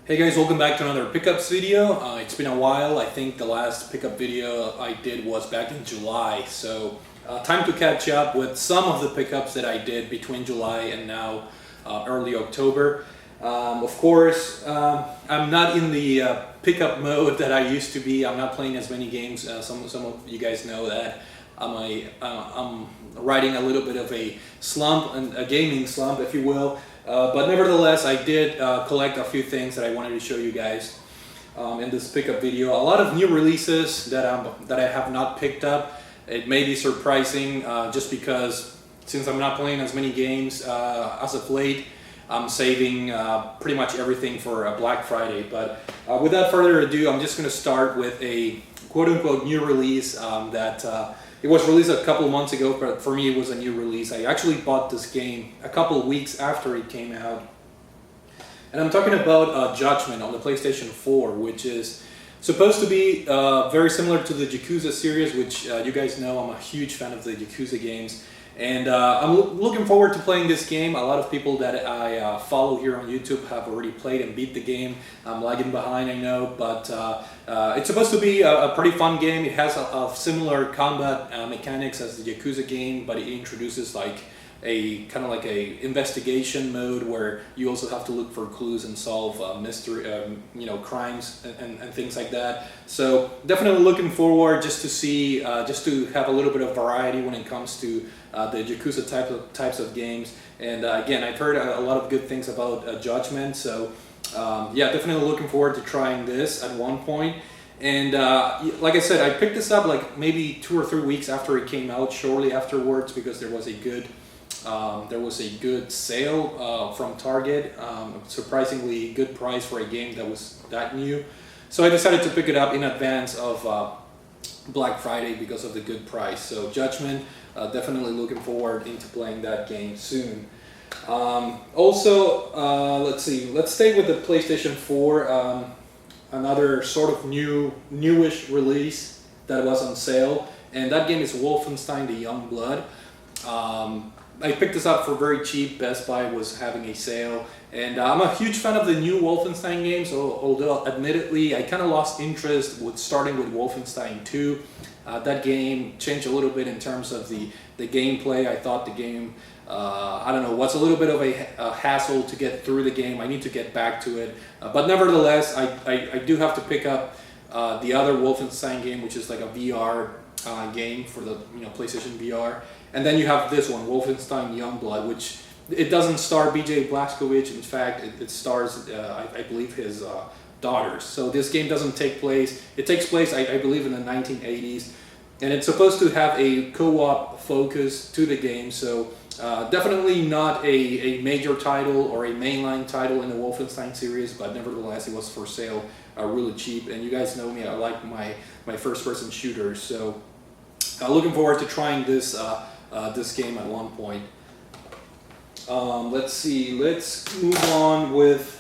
Hey guys, welcome back to another pickups video. It's been a while. I think the last pickup video I did was back in July, so time to catch up with some of the pickups that I did between July and now early October. Of course, I'm not in the pickup mode that I used to be. I'm not playing as many games. Some of you guys know that I'm riding a little bit of a slump, a gaming slump, if you will. But nevertheless, I did collect a few things that I wanted to show you guys in this pickup video. A lot of new releases that I have not picked up. It may be surprising just because since I'm not playing as many games as of late, I'm saving pretty much everything for Black Friday. But without further ado, I'm just going to start with a quote-unquote new release that it was released a couple of months ago, but for me it was a new release. I actually bought this game a couple of weeks after it came out. And I'm talking about Judgment on the PlayStation 4, which is supposed to be very similar to the Yakuza series, which you guys know I'm a huge fan of the Yakuza games. And I'm looking forward to playing this game. A lot of people that I follow here on YouTube have already played and beat the game. I'm lagging behind, I know, but it's supposed to be a pretty fun game. It has a similar combat mechanics as the Yakuza game, but it introduces like a kind of like a investigation mode where you also have to look for clues and solve mystery, crimes and things like that. So definitely looking forward just to see, just to have a little bit of variety when it comes to the Yakuza types of games. And again, I've heard a lot of good things about Judgment. So yeah, definitely looking forward to trying this at one point. And like I said, I picked this up like maybe 2 or 3 weeks after it came out, shortly afterwards, because there was a good sale from Target, surprisingly good price for a game that was that new. So I decided to pick it up in advance of Black Friday because of the good price. So Judgment, definitely looking forward into playing that game soon. Also, let's see, let's stay with the PlayStation 4. Another sort of newish release that was on sale, and that game is Wolfenstein Youngblood. I picked this up for very cheap. Best Buy was having a sale, and I'm a huge fan of the new Wolfenstein games, although admittedly I kind of lost interest with starting with Wolfenstein 2. That game changed a little bit in terms of the gameplay. I thought the game, I don't know, was a little bit of a hassle to get through the game. I need to get back to it. But nevertheless, I do have to pick up the other Wolfenstein game, which is like a VR game for the PlayStation VR. And then you have this one, Wolfenstein Youngblood, which it doesn't star BJ Blazkowicz. In fact, it stars, I believe, his daughters. So this game doesn't take place. It takes place, I believe, in the 1980s. And it's supposed to have a co-op focus to the game. So definitely not a major title or a mainline title in the Wolfenstein series, but nevertheless, it was for sale really cheap. And you guys know me, I like my first-person shooters. So looking forward to trying this game at one point. Let's see, let's move on with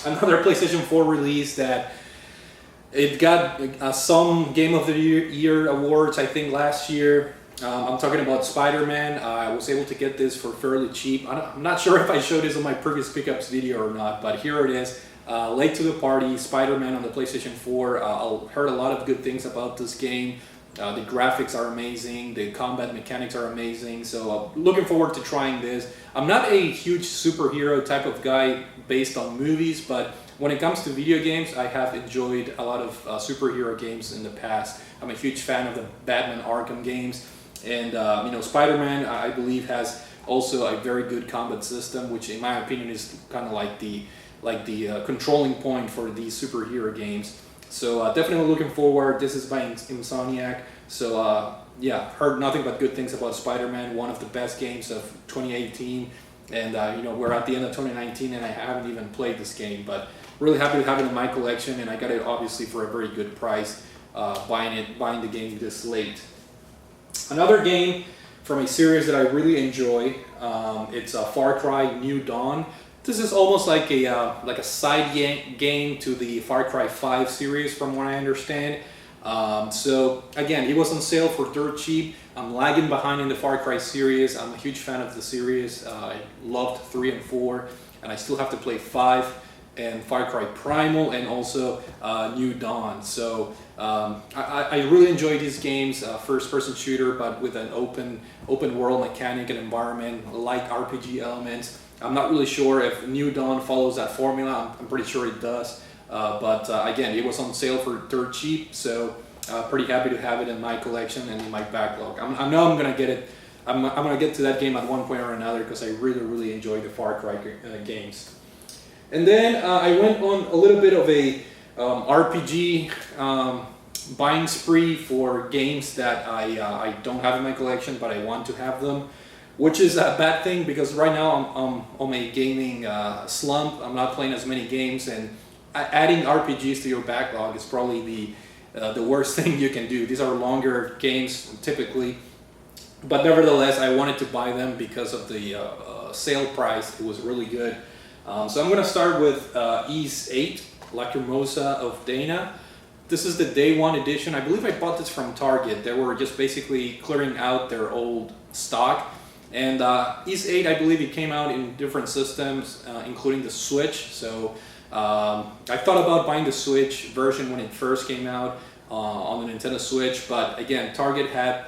another PlayStation 4 release that it got some Game of the Year awards, I think, last year. I'm talking about SpiderMan. I was able to get this for fairly cheap. I'm not sure if I showed this on my previous pickups video or not, but here it is. Late to the party, SpiderMan on the PlayStation 4. I heard a lot of good things about this game. The graphics are amazing, the combat mechanics are amazing, so looking forward to trying this. I'm not a huge superhero type of guy based on movies, but when it comes to video games, I have enjoyed a lot of superhero games in the past. I'm a huge fan of the Batman Arkham games, and Spider-Man, I believe, has also a very good combat system, which in my opinion is kind of like the controlling point for these superhero games. So definitely looking forward. This is by Insomniac. So yeah, heard nothing but good things about Spider-Man, one of the best games of 2018. And we're at the end of 2019 and I haven't even played this game, but really happy to have it in my collection, and I got it obviously for a very good price, buying the game this late. Another game from a series that I really enjoy, it's Far Cry New Dawn. This is almost like a side game to the Far Cry 5 series, from what I understand. So again, it was on sale for dirt cheap. I'm lagging behind in the Far Cry series. I'm a huge fan of the series. I loved 3 and 4, and I still have to play 5. and Far Cry Primal, and also New Dawn. So I really enjoy these games, first-person shooter, but with an open world mechanic and environment, like RPG elements. I'm not really sure if New Dawn follows that formula. I'm pretty sure it does. But again, it was on sale for dirt cheap, so pretty happy to have it in my collection and in my backlog. I know I'm gonna get it. I'm gonna get to that game at one point or another because I really enjoy the Far Cry games. And then I went on a little bit of a RPG buying spree for games that I don't have in my collection, but I want to have them, which is a bad thing because right now I'm on a gaming slump. I'm not playing as many games, and adding RPGs to your backlog is probably the worst thing you can do. These are longer games typically, but nevertheless, I wanted to buy them because of the sale price. It was really good. So I'm going to start with Ys 8, Lacrimosa of Dana. This is the day one edition. I believe I bought this from Target. They were just basically clearing out their old stock. And Ys 8, I believe it came out in different systems, including the Switch. So I thought about buying the Switch version when it first came out on the Nintendo Switch. But again, Target had,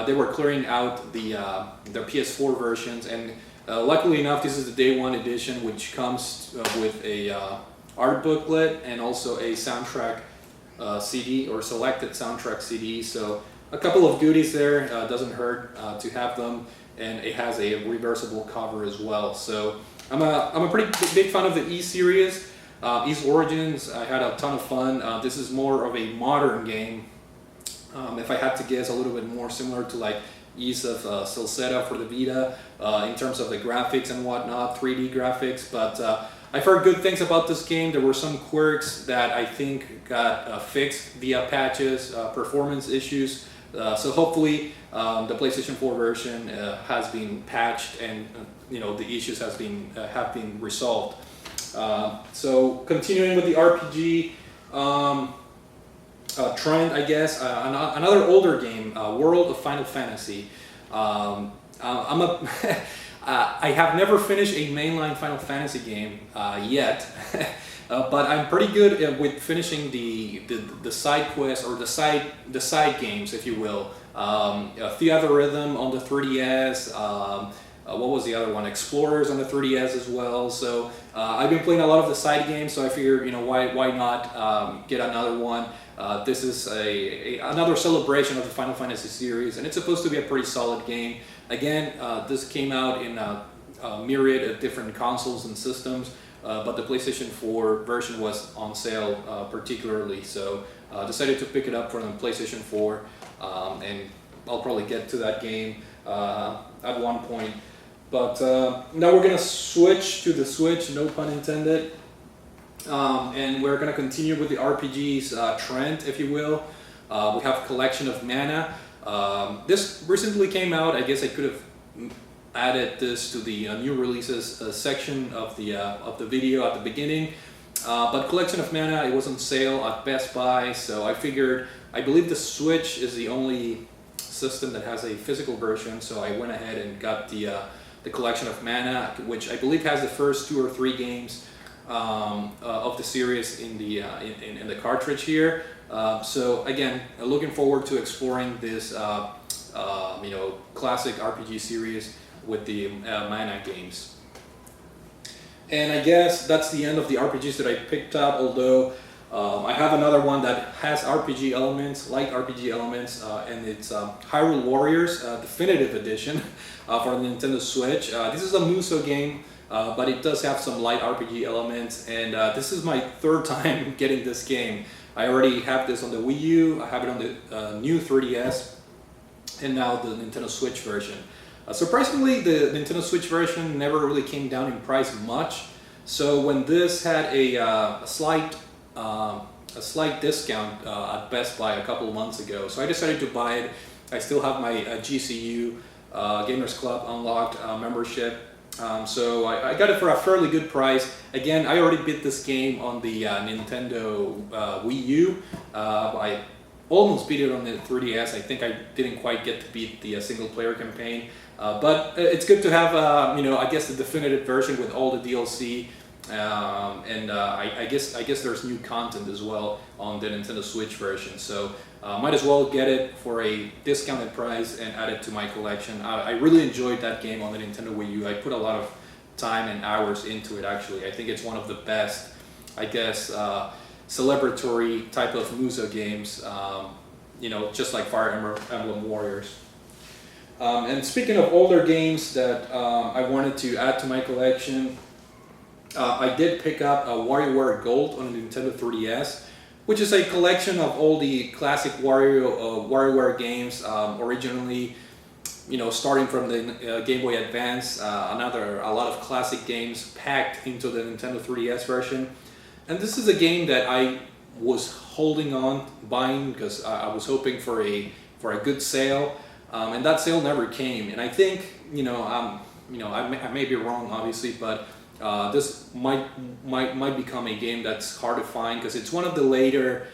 they were clearing out their PS4 versions. And luckily enough, this is the day one edition, which comes with a art booklet and also a soundtrack CD or selected soundtrack CD. So a couple of goodies there. Doesn't hurt to have them, and it has a reversible cover as well. So I'm a pretty big fan of the Ys series. Ys Origins, I had a ton of fun. This is more of a modern game. If I had to guess, a little bit more similar to like Ys of Celceta for the Vita in terms of the graphics and whatnot, 3D graphics. But I've heard good things about this game. There were some quirks that I think got fixed via patches, performance issues. So hopefully the PlayStation 4 version has been patched, and the issues have been resolved. So continuing with the RPG trend, I guess, another older game, World of Final Fantasy. I have never finished a mainline Final Fantasy game yet, but I'm pretty good with finishing the side quests or the side games, if you will. Theatrhythm on the 3DS. What was the other one? Explorers on the 3DS as well. So I've been playing a lot of the side games, so I figured, why not get another one. This is another celebration of the Final Fantasy series, and it's supposed to be a pretty solid game. Again, this came out in a myriad of different consoles and systems, but the PlayStation 4 version was on sale particularly, so decided to pick it up for the PlayStation 4, and I'll probably get to that game at one point. But now we're going to switch to the Switch, no pun intended. And we're going to continue with the RPGs trend, if you will. We have Collection of Mana. This recently came out. I guess I could have added this to the new releases section of the video at the beginning. But Collection of Mana, it was on sale at Best Buy, so I figured, I believe the Switch is the only system that has a physical version, so I went ahead and got the Collection of Mana, which I believe has the first 2 or 3 games of the series in the cartridge here. So again, looking forward to exploring this classic RPG series with the Mana games. And I guess that's the end of the RPGs that I picked up, although I have another one that has RPG elements, light RPG elements, and it's Hyrule Warriors Definitive Edition for the Nintendo Switch. This is a Muso game, but it does have some light RPG elements, and this is my 3rd time getting this game. I already have this on the Wii U, I have it on the new 3DS, and now the Nintendo Switch version. Surprisingly, the Nintendo Switch version never really came down in price much, so when this had a slight discount at Best Buy a couple of months ago, so I decided to buy it. I still have my GCU Gamers Club unlocked membership, so I got it for a fairly good price. Again, I already beat this game on the Nintendo Wii U. I almost beat it on the 3DS. I think I didn't quite get to beat the single player campaign, but it's good to have I guess the definitive version with all the DLC I guess there's new content as well on the Nintendo Switch version. So might as well get it for a discounted price and add it to my collection. I really enjoyed that game on the Nintendo Wii U. I put a lot of time and hours into it. Actually, I think it's one of the best, I guess, celebratory type of Muso games. You know, just like Fire Emblem Warriors. And speaking of older games that I wanted to add to my collection, I did pick up WarioWare Gold on the Nintendo 3DS, which is a collection of all the classic WarioWare games, originally, you know, starting from the Game Boy Advance, a lot of classic games packed into the Nintendo 3DS version. And this is a game that I was holding on buying because I was hoping for a good sale, and that sale never came. And I think, I may be wrong, obviously, but this might become a game that's hard to find because it's one of the later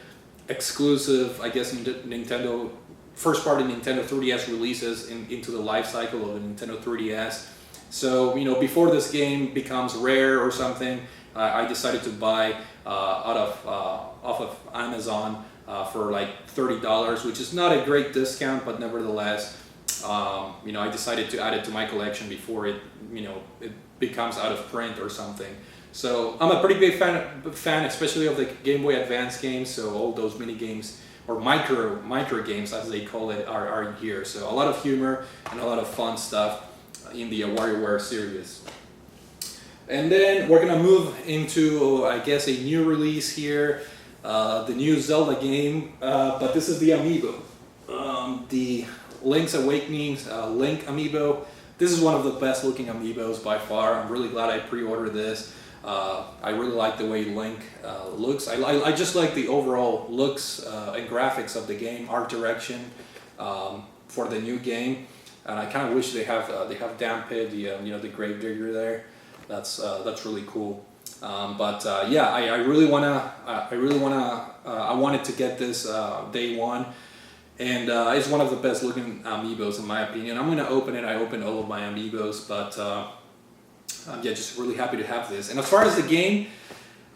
exclusive, I guess, Nintendo first party Nintendo 3DS releases into the life cycle of the Nintendo 3DS. So, you know, before this game becomes rare or something, I decided to buy off of Amazon for like $30, which is not a great discount, but nevertheless, I decided to add it to my collection before it becomes out of print or something. So I'm a pretty big fan, especially of the Game Boy Advance games. So all those mini games or micro games, as they call it, are here. So a lot of humor and a lot of fun stuff in the WarioWare series. And then we're gonna move into, I guess, a new release here, the new Zelda game, but this is the Amiibo, the Link's Awakening Link Amiibo. This is one of the best looking Amiibos by far. I'm really glad I pre-ordered this. I really like the way Link looks. I just like the overall looks and graphics of the game, art direction for the new game, and I kind of wish they have Damped, the Gravedigger there. That's really cool. I wanted to get this day one, and it's one of the best looking Amiibos in my opinion. I'm gonna open it. I opened all of my Amiibos, but just really happy to have this. And as far as the game,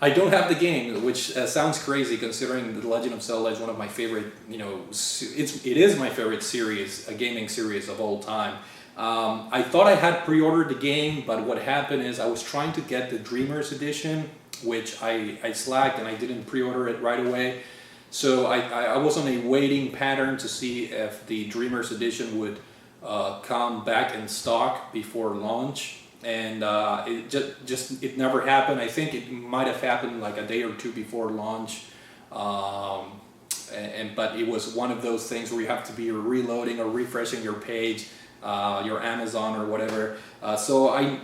I don't have the game, which sounds crazy considering The Legend of Zelda is one of my favorite. It is my favorite series, a gaming series of all time. I thought I had pre-ordered the game, but what happened is I was trying to get the Dreamers edition, which I slacked and I didn't pre-order it right away. So I was on a waiting pattern to see if the Dreamers edition would come back in stock before launch, and it never happened. I think it might have happened like a day or two before launch. But it was one of those things where you have to be reloading or refreshing your page, your Amazon or whatever. So I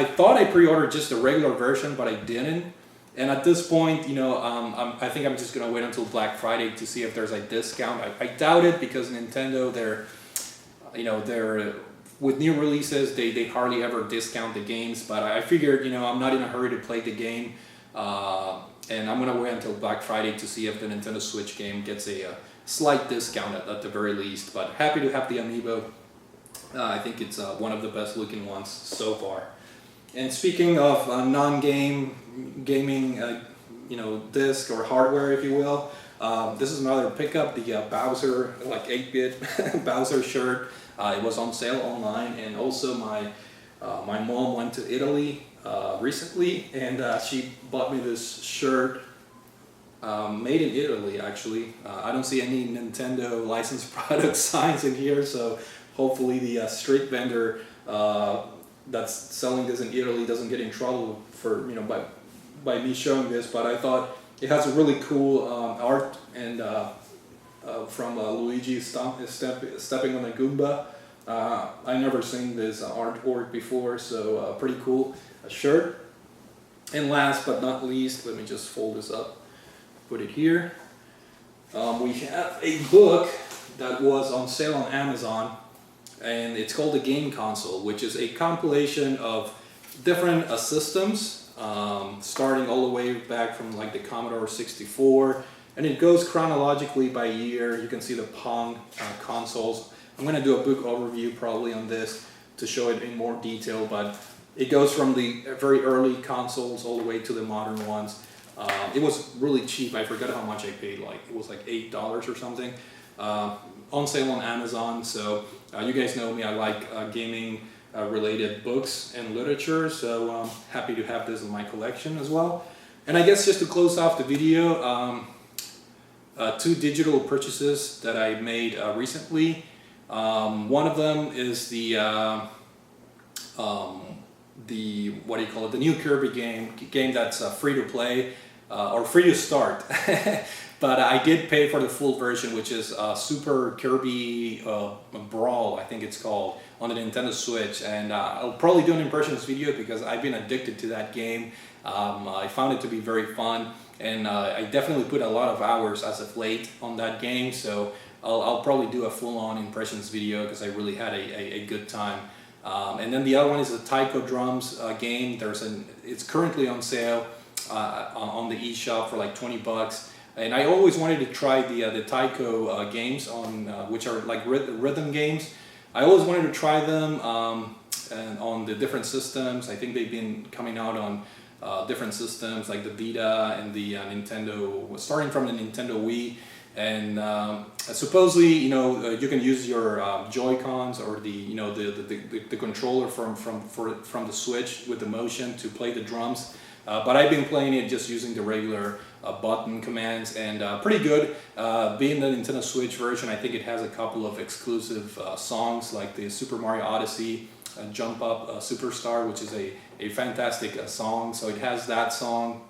thought I pre-ordered just the regular version, but I didn't. And at this point, I think I'm just gonna wait until Black Friday to see if there's a discount. I doubt it because Nintendo, they're with new releases, they hardly ever discount the games. But I figured, I'm not in a hurry to play the game, and I'm gonna wait until Black Friday to see if the Nintendo Switch game gets a slight discount at the very least. But happy to have the Amiibo. I think it's one of the best looking ones so far. And speaking of non-gaming, disc or hardware, if you will, this is another pickup, the Bowser, like 8-bit Bowser shirt. It was on sale online, and also my mom went to Italy recently, and she bought me this shirt made in Italy, actually. I don't see any Nintendo licensed product signs in here, so hopefully the street vendor that's selling this in Italy doesn't get in trouble for by me showing this. But I thought it has a really cool art and from Luigi stepping on a Goomba. I never seen this artwork before, so pretty cool shirt. And last but not least, let me just fold this up, put it here. We have a book that was on sale on Amazon, and it's called the Game Console, which is a compilation of different systems, starting all the way back from like the Commodore 64, and it goes chronologically by year. You can see the Pong consoles. I'm going to do a book overview probably on this to show it in more detail, but It goes from the very early consoles all the way to the modern ones. It was really cheap. I forgot how much I paid. Like it was like $8 or something. On sale on Amazon. So you guys know me. I like gaming related books and literature. So I'm happy to have this in my collection as well. And I guess just to close off the video, 2 digital purchases that I made recently. One of them is the what do you call it? The new Kirby game that's free to play or free to start. But I did pay for the full version, which is Super Kirby Brawl, I think it's called, on the Nintendo Switch. And I'll probably do an impressions video because I've been addicted to that game. I found it to be very fun, and I definitely put a lot of hours as of late on that game. So I'll probably do a full-on impressions video because I really had a good time. And then the other one is the Taiko Drums game. It's currently on sale on the eShop for like 20 bucks. And I always wanted to try the Taiko games which are like rhythm games. I always wanted to try them and on the different systems. I think they've been coming out on different systems like the Vita and the Nintendo, starting from the Nintendo Wii. And supposedly, you can use your Joy-Cons or the controller from the Switch with the motion to play the drums. But I've been playing it just using the regular button commands, and pretty good. Being the Nintendo Switch version, I think it has a couple of exclusive songs like the Super Mario Odyssey Jump Up Superstar, which is a fantastic song. So it has that song.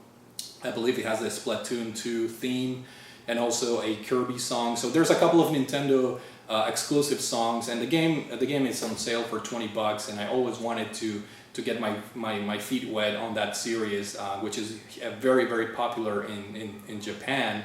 I believe it has the Splatoon 2 theme and also a Kirby song. So there's a couple of Nintendo exclusive songs, and the game is on sale for 20 bucks, and I always wanted to get my feet wet on that series, which is very, very popular in Japan.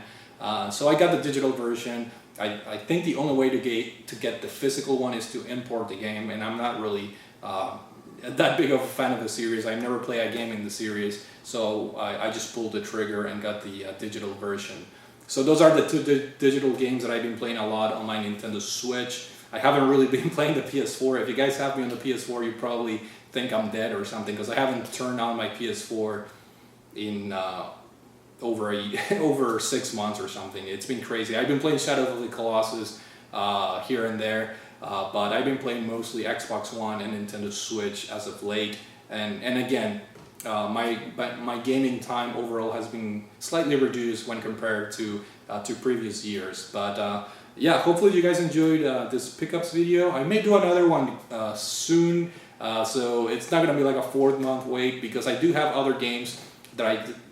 So I got the digital version. I think the only way to get the physical one is to import the game, and I'm not really that big of a fan of the series. I never play a game in the series, so I just pulled the trigger and got the digital version. So those are the 2 digital games that I've been playing a lot on my Nintendo Switch. I haven't really been playing the PS4. If you guys have me on the PS4, you probably think I'm dead or something, because I haven't turned on my PS4 in over 6 months or something. It's been crazy. I've been playing Shadow of the Colossus here and there, but I've been playing mostly Xbox One and Nintendo Switch as of late. And again, my gaming time overall has been slightly reduced when compared to previous years. But yeah, hopefully you guys enjoyed this pickups video. I may do another one soon. So it's not going to be like a 4-month wait, because I do have other games that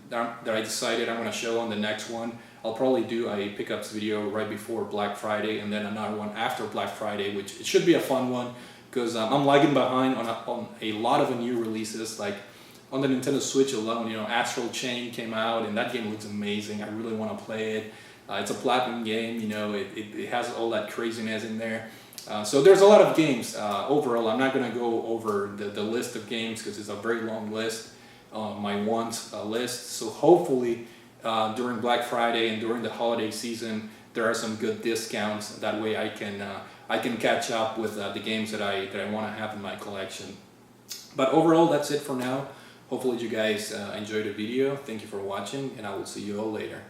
I decided I'm going to show on the next one. I'll probably do a pickups video right before Black Friday, and then another one after Black Friday, which it should be a fun one, because I'm lagging behind on a lot of the new releases. Like on the Nintendo Switch alone, Astral Chain came out, and that game looks amazing. I really want to play it. It's a platinum game, it has all that craziness in there. So there's a lot of games overall. I'm not going to go over the list of games because it's a very long list, my wants list. So hopefully during Black Friday and during the holiday season, there are some good discounts. That way I can catch up with the games that I want to have in my collection. But overall, that's it for now. Hopefully you guys enjoyed the video. Thank you for watching, and I will see you all later.